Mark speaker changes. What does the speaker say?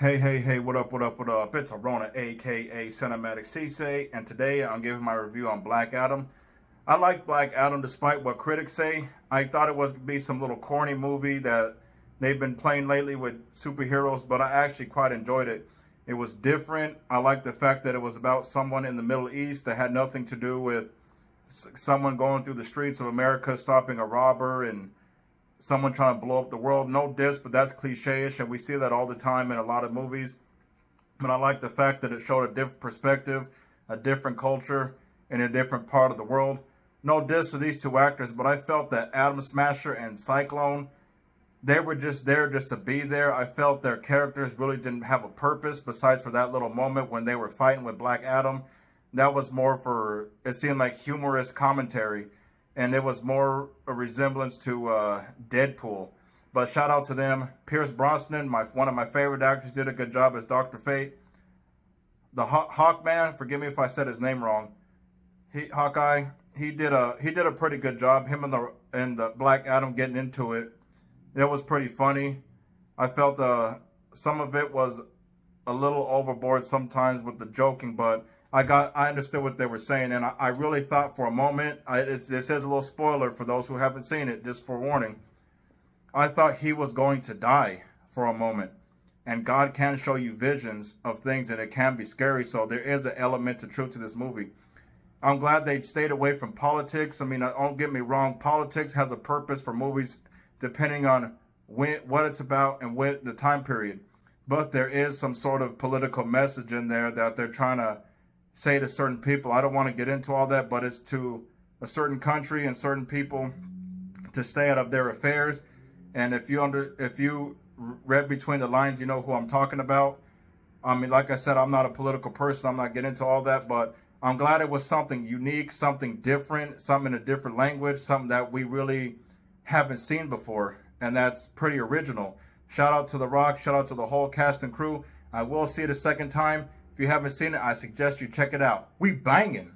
Speaker 1: Hey, what up? It's Arona, aka Cinematic Cisse, and today I'm giving my review on Black Adam. I like Black Adam despite what critics say. I thought it was to be some little corny movie that they've been playing lately with superheroes, but I actually quite enjoyed it. It was different. I like the fact that it was about someone in the Middle East that had nothing to do with someone going through the streets of America, stopping a robber, and someone trying to blow up the world. No diss, but that's cliche-ish, and we see that all the time in a lot of movies. But I like the fact that it showed a different perspective, a different culture, in a different part of the world. No diss to these two actors, but I felt that Atom Smasher and Cyclone, they were just there just to be there. I felt their characters really didn't have a purpose besides for that little moment when they were fighting with Black Adam. That was more for, it seemed like humorous commentary, and it was more a resemblance to Deadpool. But shout out to them. Pierce Brosnan, one of my favorite actors, did a good job as Dr. Fate. The Hawkman, forgive me if I said his name wrong. Hawkeye, he did a pretty good job. Him and the Black Adam getting into it. It was pretty funny. I felt some of it was a little overboard sometimes with the joking, but I understood what they were saying, and I really thought for a moment, this is a little spoiler for those who haven't seen it, just for warning. I thought he was going to die for a moment. And God can show you visions of things, and it can be scary, so there is an element of truth to this movie. I'm glad they stayed away from politics. I mean, don't get me wrong, politics has a purpose for movies depending on what it's about and when the time period. But there is some sort of political message in there that they're trying to say to certain people. I don't want to get into all that, but it's to a certain country and certain people to stay out of their affairs. And if you read between the lines, you know who I'm talking about. I mean, like I said, I'm not a political person. I'm not getting into all that, but I'm glad it was something unique, something different, something in a different language, something that we really haven't seen before. And that's pretty original. Shout out to The Rock. Shout out to the whole cast and crew. I will see it a second time. If you haven't seen it, I suggest you check it out. We banging.